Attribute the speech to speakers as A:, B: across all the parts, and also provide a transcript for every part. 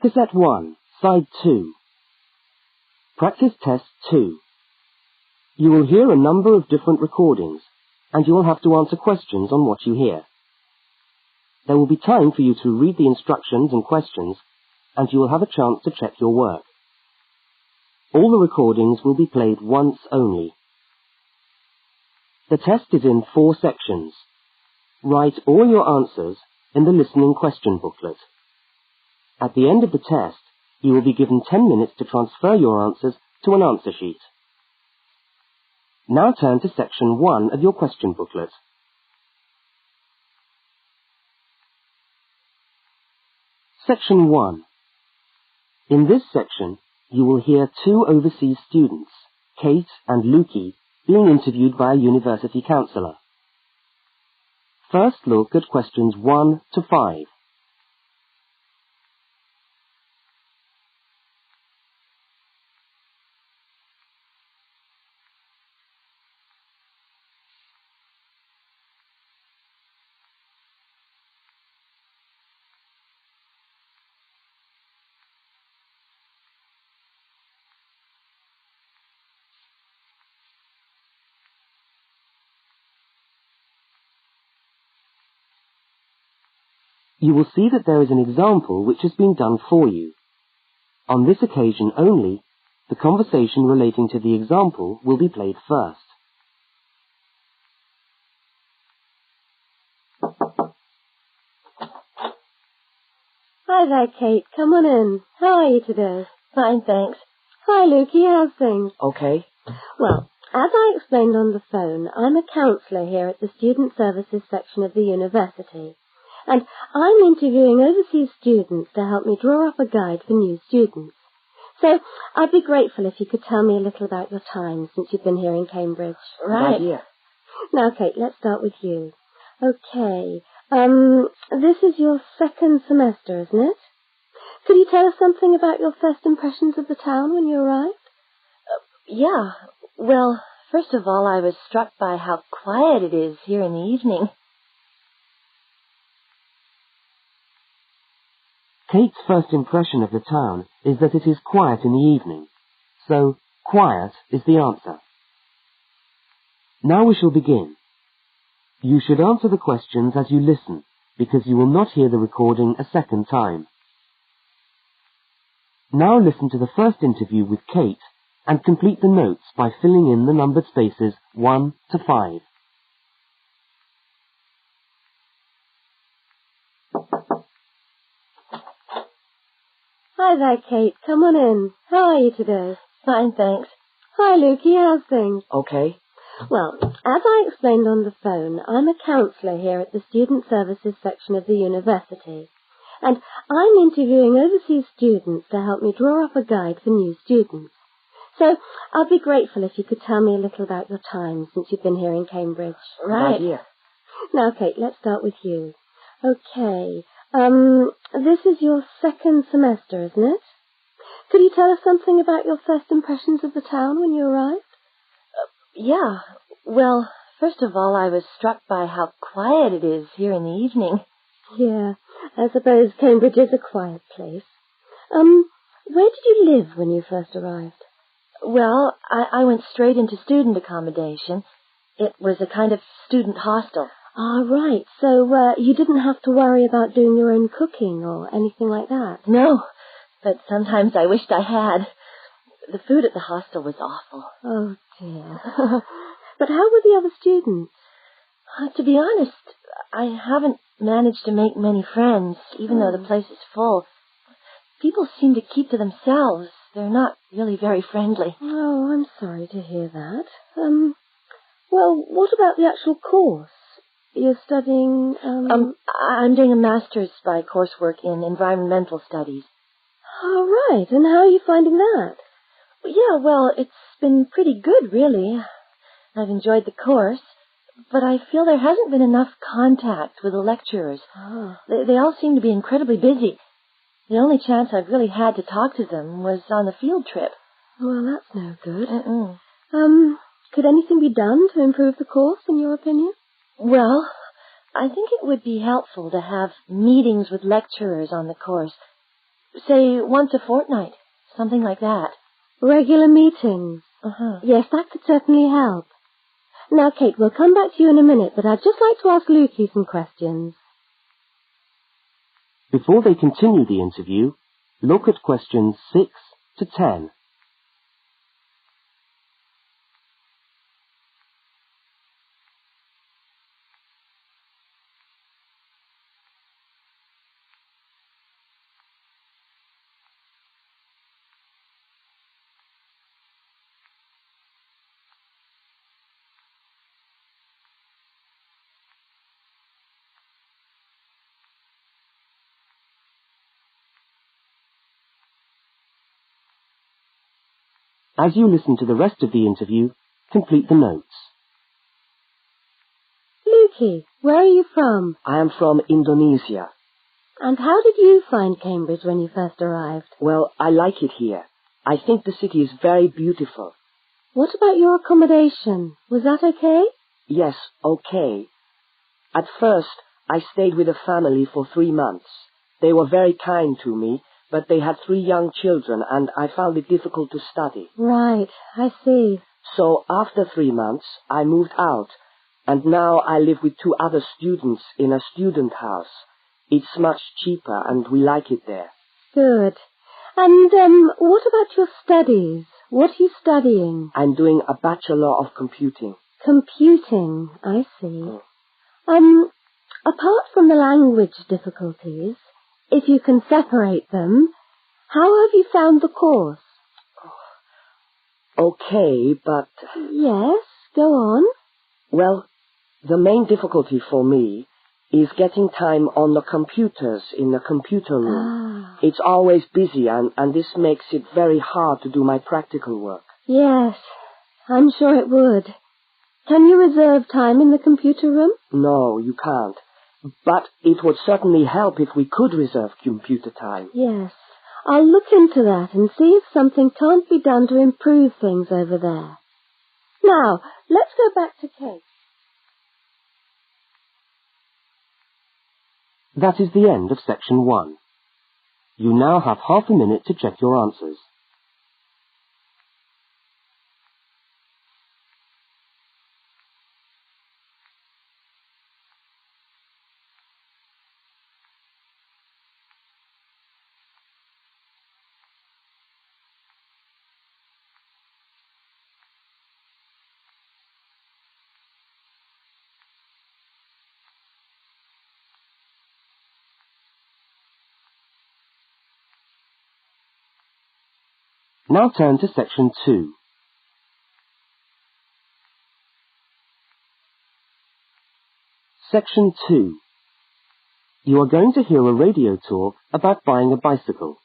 A: Cassette 1, Side 2. Practice Test 2. You will hear a number of different recordings, and you will have to answer questions on what you hear. There will be time for you to read the instructions and questions, and you will have a chance to check your work. All the recordings will be played once only. The test is in 4 sections. Write all your answers in the listening question booklet. At the end of the test, you will be given 10 minutes to transfer your answers to an answer sheet. Now turn to section 1 of your question booklet. Section 1. In this section, you will hear 2 overseas students, Kate and Lukey, being interviewed by a university counsellor. First look at questions 1 to 5. You will see that there is an example which has been done for you. On this occasion only, the conversation relating to the example will be played first.
B: Hi there, Kate. Come on in. How are you today?
C: Fine, thanks.
B: Hi, Lukey. How's things?
A: Okay.
B: Well, as I explained on the phone, I'm a counsellor here at the Student Services section of the university. And I'm interviewing overseas students to help me draw up a guide for new students. So I'd be grateful if you could tell me a little about your time since you've been here in Cambridge.
C: Right.
A: Good idea.
B: Now, Kate, let's start with you. Okay. This is your 2nd semester, isn't it? Could you tell us something about your first impressions of the town when you arrived?
C: Yeah. Well, first of all, I was struck by how quiet it is here in the evening.
A: Kate's first impression of the town is that it is quiet in the evening, so quiet is the answer. Now we shall begin. You should answer the questions as you listen, because you will not hear the recording a second time. Now listen to the first interview with Kate and complete the notes by filling in the numbered spaces 1 to 5.
B: Hi there, Kate. Come on in. How are you today?
C: Fine, thanks.
B: Hi, Lukey. How's things?
A: Okay.
B: Well, as I explained on the phone, I'm a counsellor here at the Student Services section of the university. And I'm interviewing overseas students to help me draw up a guide for new students. So I'd be grateful if you could tell me a little about your time since you've been here in Cambridge.
C: Right.
A: Good idea.
B: Now, Kate, let's start with you. Okay. This is your 2nd semester, isn't it? Could you tell us something about your first impressions of the town when you arrived?
C: Yeah. Well, first of all, I was struck by how quiet it is here in the evening.
B: Yeah, I suppose Cambridge is a quiet place. Where did you live when you first arrived?
C: Well, I went straight into student accommodation. It was a kind of student hostel.
B: Ah, right. So, you didn't have to worry about doing your own cooking or anything like that?
C: No, but sometimes I wished I had. The food at the hostel was awful.
B: Oh, dear. But how were the other students?
C: To be honest, I haven't managed to make many friends, even though the place is full. People seem to keep to themselves. They're not really very friendly.
B: Oh, I'm sorry to hear that. Well, what about the actual course? You're studying,
C: I'm doing a master's by coursework in environmental studies.
B: Oh, right. And how are you finding that?
C: Yeah, well, it's been pretty good, really. I've enjoyed the course, but I feel there hasn't been enough contact with the lecturers.
B: Oh.
C: They all seem to be incredibly busy. The only chance I've really had to talk to them was on the field trip.
B: Well, that's no good.
C: Mm-mm.
B: Could anything be done to improve the course, in your opinion?
C: Well, I think it would be helpful to have meetings with lecturers on the course. say once a fortnight, something like that.
B: Regular meetings. Yes, that could certainly help. Now, Kate, we'll come back to you in a minute, but I'd just like to ask Lukey some questions.
A: Before they continue the interview, look at questions 6 to 10. As you listen to the rest of the interview, complete the notes.
B: Lukey, where are you from?
D: I am from Indonesia.
B: And how did you find Cambridge when you first arrived?
D: Well, I like it here. I think the city is very beautiful.
B: What about your accommodation? Was that okay?
D: Yes, okay. At first, I stayed with a family for 3 months. They were very kind to me, but they had 3 young children, and I found it difficult to study.
B: Right, I see.
D: So after 3 months, I moved out, and now I live with 2 other students in a student house. It's much cheaper, and we like it there.
B: Good. And what about your studies? What are you studying?
D: I'm doing a Bachelor of Computing.
B: Computing, I see. Apart from the language difficulties, if you can separate them, how have you found the course?
D: Okay, but...
B: Yes, go on.
D: Well, the main difficulty for me is getting time on the computers in the computer room. It's always busy, and this makes it very hard to do my practical work.
B: Yes, I'm sure it would. Can you reserve time in the computer room?
D: No, you can't. But it would certainly help if we could reserve computer time.
B: Yes, I'll look into that and see if something can't be done to improve things over there. Now, let's go back to Kate.
A: That is the end of section 1. You now have half a minute to check your answers. Now turn to section 2. Section 2. You are going to hear a radio talk about buying a bicycle.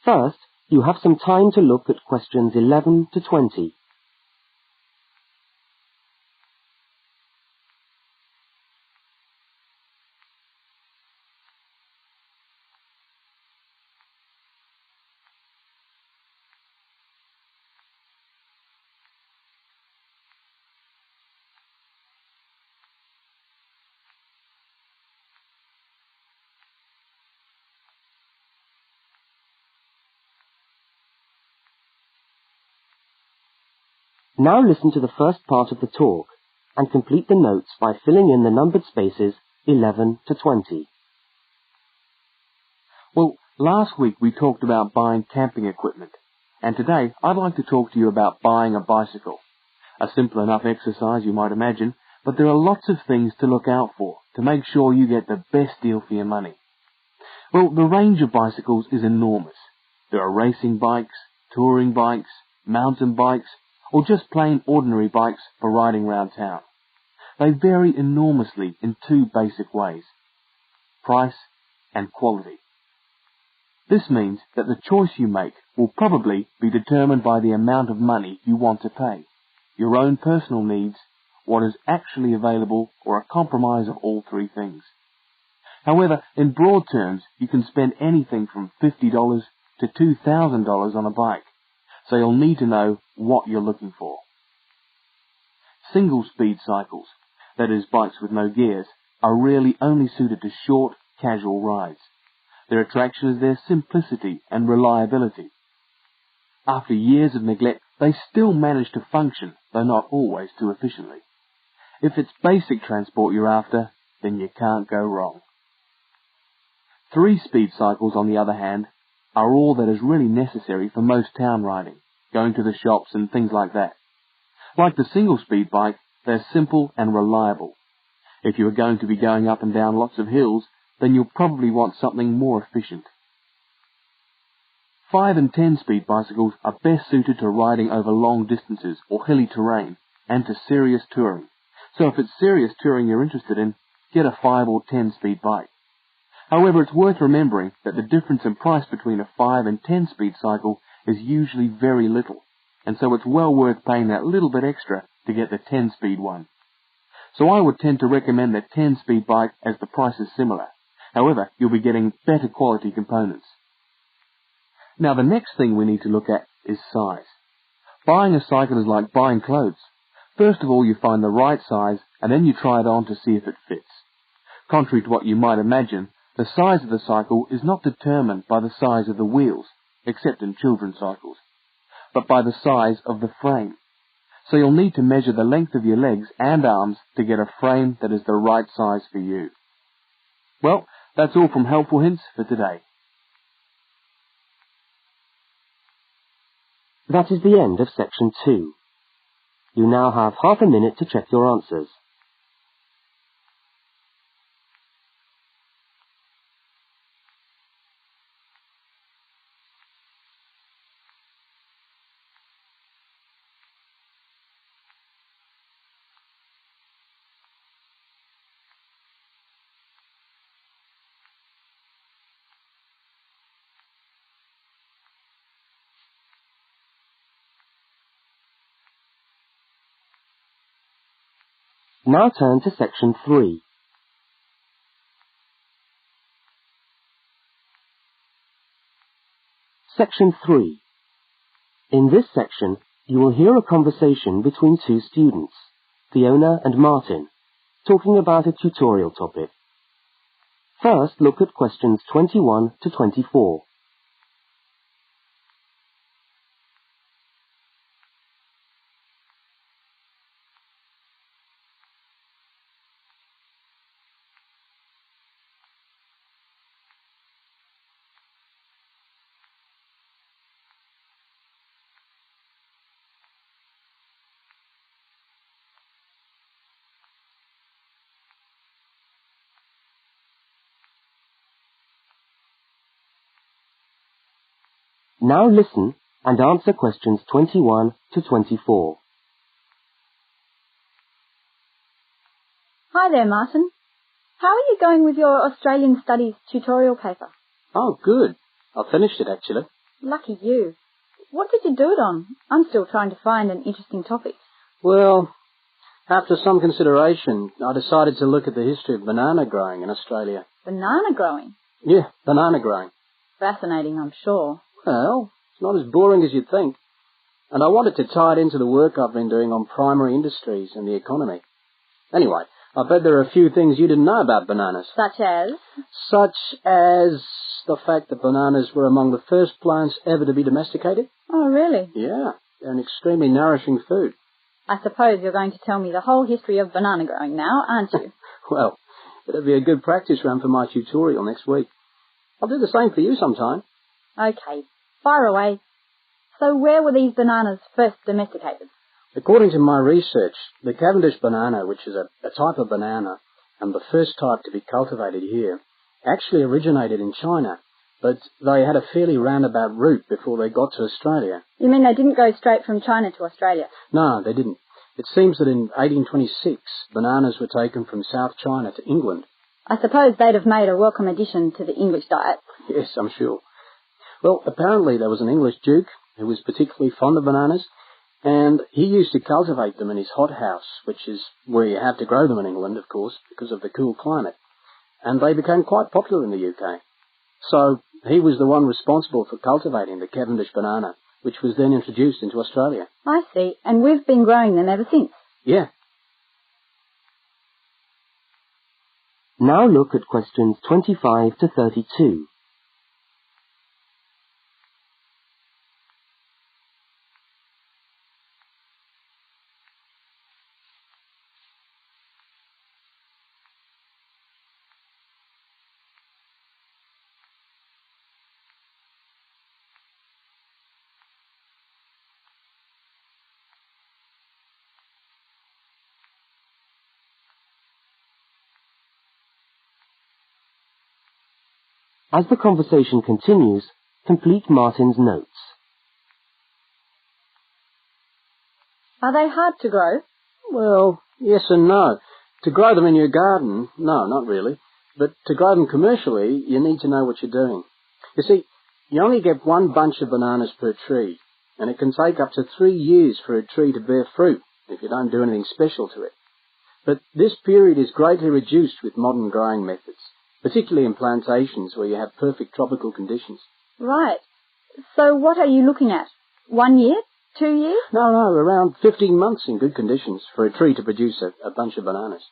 A: First, you have some time to look at questions 11 to 20. Now listen to the first part of the talk and complete the notes by filling in the numbered spaces 11 to 20.
E: Well, last week we talked about buying camping equipment, and today I'd like to talk to you about buying a bicycle. A simple enough exercise, you might imagine, but there are lots of things to look out for to make sure you get the best deal for your money. Well, the range of bicycles is enormous. There are racing bikes, touring bikes, mountain bikes, or just plain ordinary bikes for riding round town. They vary enormously in 2 basic ways: price and quality. This means that the choice you make will probably be determined by the amount of money you want to pay, your own personal needs, what is actually available, or a compromise of all 3 things. However, in broad terms, you can spend anything from $50 to $2,000 on a bike, so you'll need to know what you're looking for. Single-speed cycles, that is bikes with no gears, are really only suited to short, casual rides. Their attraction is their simplicity and reliability. After years of neglect, they still manage to function, though not always too efficiently. If it's basic transport you're after, then you can't go wrong. 3-speed cycles, on the other hand, are all that is really necessary for most town riding, going to the shops and things like that. Like the single-speed bike, they're simple and reliable. If you are going to be going up and down lots of hills, then you'll probably want something more efficient. 5 and 10-speed bicycles are best suited to riding over long distances or hilly terrain and to serious touring. So if it's serious touring you're interested in, get a 5 or 10-speed bike. However, it's worth remembering that the difference in price between a 5 and 10-speed cycle is usually very little, and so it's well worth paying that little bit extra to get the 10-speed one. So I would tend to recommend the 10-speed bike as the price is similar. However, you'll be getting better quality components. Now the next thing we need to look at is size. Buying a cycle is like buying clothes. First of all, you find the right size, and then you try it on to see if it fits. Contrary to what you might imagine, the size of the cycle is not determined by the size of the wheels, except in children's cycles, but by the size of the frame. So you'll need to measure the length of your legs and arms to get a frame that is the right size for you. Well, that's all from Helpful Hints for today.
A: That is the end of section 2. You now have half a minute to check your answers. Now turn to section 3. Section 3. In this section, you will hear a conversation between 2 students, Fiona and Martin, talking about a tutorial topic. First, look at questions 21 to 24. Now listen and answer questions 21 to 24.
F: Hi there, Martin. How are you going with your Australian Studies tutorial paper?
G: Oh, good. I finished it, actually.
F: Lucky you. What did you do it on? I'm still trying to find an interesting topic.
G: Well, after some consideration, I decided to look at the history of banana growing in Australia.
F: Banana growing?
G: Yeah, banana growing.
F: Fascinating, I'm sure.
G: Well, it's not as boring as you'd think. And I wanted to tie it into the work I've been doing on primary industries and the economy. Anyway, I bet there are a few things you didn't know about bananas.
F: Such as?
G: Such as the fact that bananas were among the first plants ever to be domesticated.
F: Oh, really?
G: Yeah, they're an extremely nourishing food.
F: I suppose you're going to tell me the whole history of banana growing now, aren't you?
G: Well, it'll be a good practice run for my tutorial next week. I'll do the same for you sometime.
F: Okay, fire away. So where were these bananas first domesticated?
G: According to my research, the Cavendish banana, which is a type of banana, and the first type to be cultivated here, actually originated in China, but they had a fairly roundabout route before they got to Australia.
F: You mean they didn't go straight from China to Australia?
G: No, they didn't. It seems that in 1826, bananas were taken from South China to England.
F: I suppose they'd have made a welcome addition to the English diet.
G: Yes, I'm sure. Well, apparently there was an English duke who was particularly fond of bananas, and he used to cultivate them in his hothouse, which is where you have to grow them in England, of course, because of the cool climate. And they became quite popular in the UK. So he was the one responsible for cultivating the Cavendish banana, which was then introduced into Australia.
F: I see, and we've been growing them ever since.
G: Yeah.
A: Now look at questions 25 to 32. As the conversation continues, complete Martin's notes.
F: Are they hard to grow?
G: Well, yes and no. To grow them in your garden, no, not really. But to grow them commercially, you need to know what you're doing. You see, you only get one bunch of bananas per tree, and it can take up to 3 years for a tree to bear fruit if you don't do anything special to it. But this period is greatly reduced with modern growing methods, particularly in plantations where you have perfect tropical conditions.
F: Right. So what are you looking at? 1 year? 2 years?
G: No, around 15 months in good conditions for a tree to produce a bunch of bananas.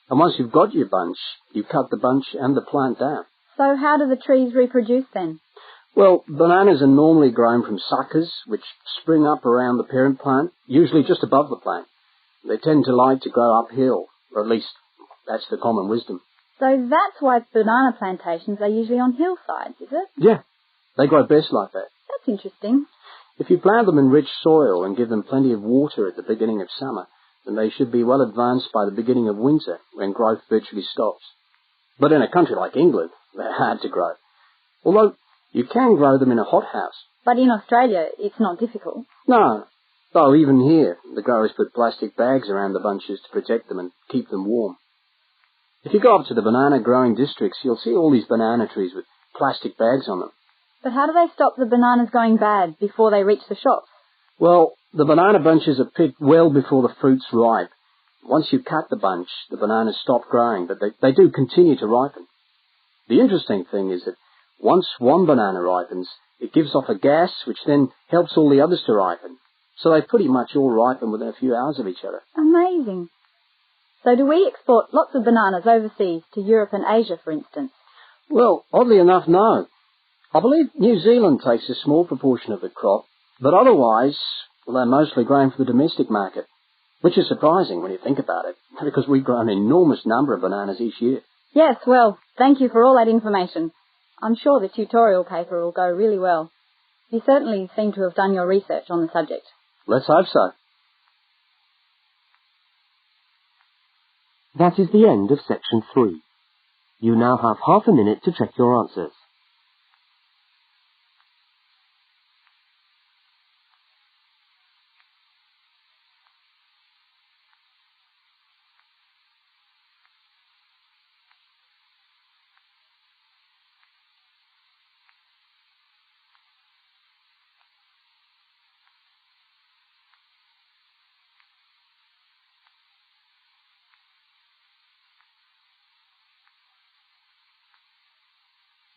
G: And once you've got your bunch, you cut the bunch and the plant down.
F: So how do the trees reproduce then?
G: Well, bananas are normally grown from suckers, which spring up around the parent plant, usually just above the plant. They tend to like to grow uphill, or at least that's the common wisdom.
F: So that's why banana plantations are usually on hillsides, is it?
G: Yeah, they grow best like that.
F: That's interesting.
G: If you plant them in rich soil and give them plenty of water at the beginning of summer, then they should be well advanced by the beginning of winter, when growth virtually stops. But in a country like England, they're hard to grow. Although you can grow them in a hothouse.
F: But in Australia, it's not difficult.
G: No, though even here, the growers put plastic bags around the bunches to protect them and keep them warm. If you go up to the banana growing districts, you'll see all these banana trees with plastic bags on them.
F: But how do they stop the bananas going bad before they reach the shops?
G: Well, the banana bunches are picked well before the fruit's ripe. Once you cut the bunch, the bananas stop growing, but they do continue to ripen. The interesting thing is that once one banana ripens, it gives off a gas which then helps all the others to ripen. So they pretty much all ripen within a few hours of each other.
F: Amazing. So do we export lots of bananas overseas to Europe and Asia, for instance?
G: Well, oddly enough, no. I believe New Zealand takes a small proportion of the crop, but otherwise, well, they're mostly grown for the domestic market, which is surprising when you think about it, because we grow an enormous number of bananas each year.
F: Yes, well, thank you for all that information. I'm sure the tutorial paper will go really well. You certainly seem to have done your research on the subject.
G: Let's hope so.
A: That is the end of section 3. You now have half a minute to check your answers.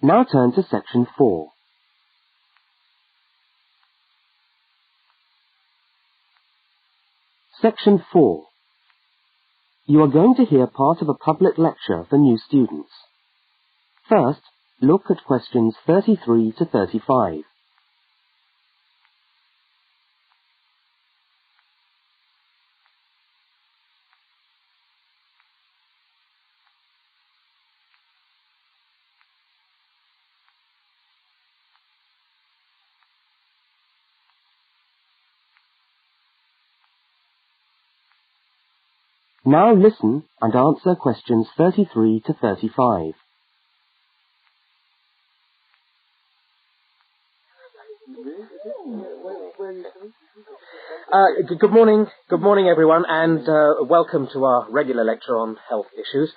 A: Now turn to section 4. Section 4. You are going to hear part of a public lecture for new students. First, look at questions 33 to 35. Now listen and answer questions 33 to 35.
H: Good morning everyone, and welcome to our regular lecture on health issues.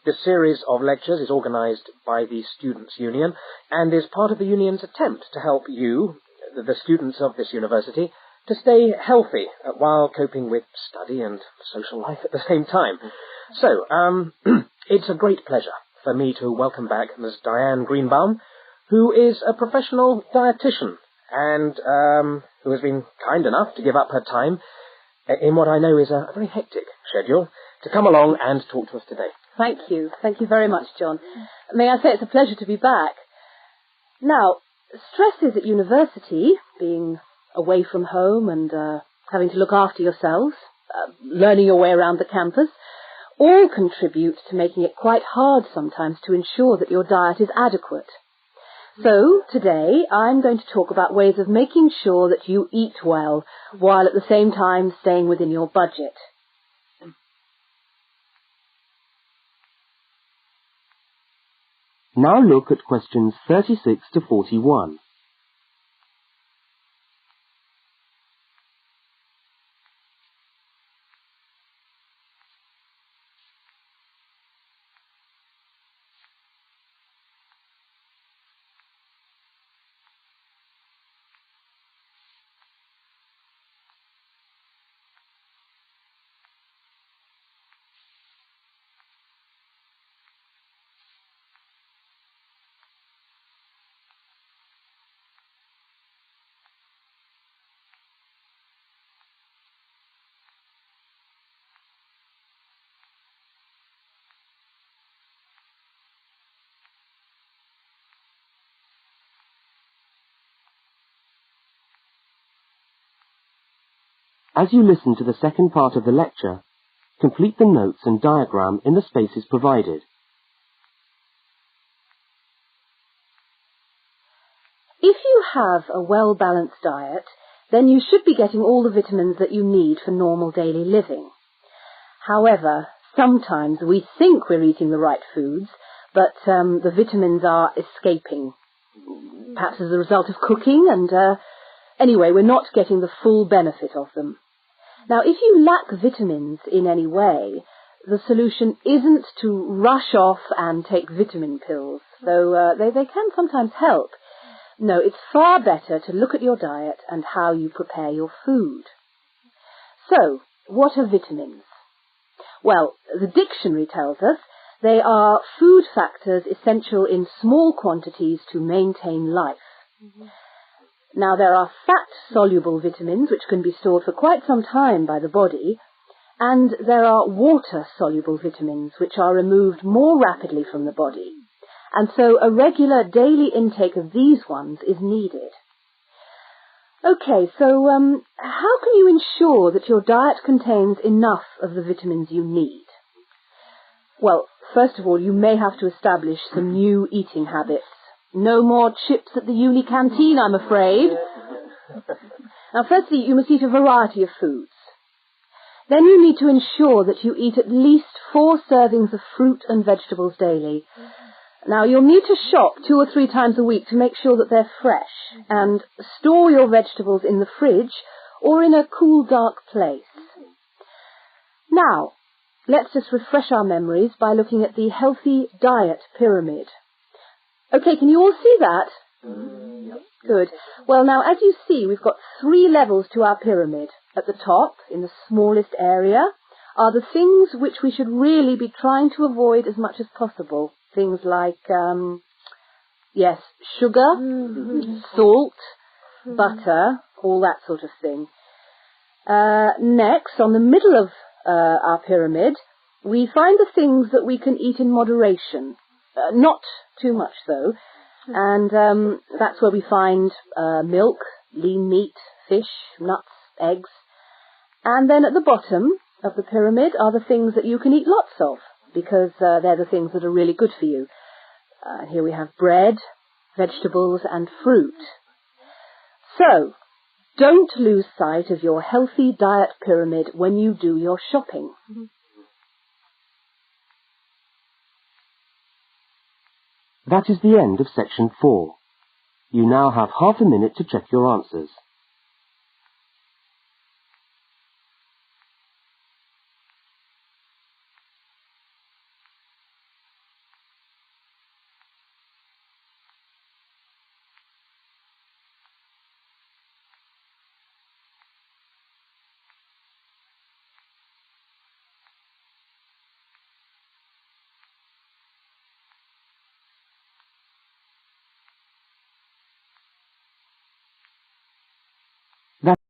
H: This series of lectures is organised by the Students' Union and is part of the Union's attempt to help you, the students of this university, to stay healthy while coping with study and social life at the same time. So, it's a great pleasure for me to welcome back Ms. Diane Greenbaum, who is a professional dietitian and who has been kind enough to give up her time in what I know is a very hectic schedule to come along and talk to us today.
I: Thank you. Thank you very much, John. May I say it's a pleasure to be back. Now, stresses at university, being away from home and having to look after yourselves, learning your way around the campus, all contribute to making it quite hard sometimes to ensure that your diet is adequate. So, today, I'm going to talk about ways of making sure that you eat well, while at the same time staying within your budget.
A: Now look at questions 36 to 41. As you listen to the second part of the lecture, complete the notes and diagram in the spaces provided.
I: If you have a well-balanced diet, then you should be getting all the vitamins that you need for normal daily living. However, sometimes we think we're eating the right foods, but the vitamins are escaping, perhaps as a result of cooking, and anyway, we're not getting the full benefit of them. Now, if you lack vitamins in any way, the solution isn't to rush off and take vitamin pills, though they can sometimes help. No, it's far better to look at your diet and how you prepare your food. So, what are vitamins? Well, the dictionary tells us they are food factors essential in small quantities to maintain life. Now, there are fat-soluble vitamins which can be stored for quite some time by the body, and there are water-soluble vitamins which are removed more rapidly from the body, and so a regular daily intake of these ones is needed. Okay, so how can you ensure that your diet contains enough of the vitamins you need? Well, first of all, you may have to establish some new eating habits. No more chips at the uni canteen, I'm afraid. Now, firstly, you must eat a variety of foods. Then you need to ensure that you eat at least 4 servings of fruit and vegetables daily. Now, you'll need to shop 2 or 3 times a week to make sure that they're fresh, and store your vegetables in the fridge or in a cool, dark place. Now, let's just refresh our memories by looking at the healthy diet pyramid. Okay, can you all see that? Good. Well, now, as you see, we've got 3 levels to our pyramid. At the top, in the smallest area, are the things which we should really be trying to avoid as much as possible. Things like, sugar, salt, butter, all that sort of thing. Next, on the middle of our pyramid, we find the things that we can eat in moderation. Not too much, though. And that's where we find milk, lean meat, fish, nuts, eggs. And then at the bottom of the pyramid are the things that you can eat lots of, because they're the things that are really good for you. Here we have bread, vegetables, and fruit. So, don't lose sight of your healthy diet pyramid when you do your shopping.
A: That is the end of section 4. You now have half a minute to check your answers.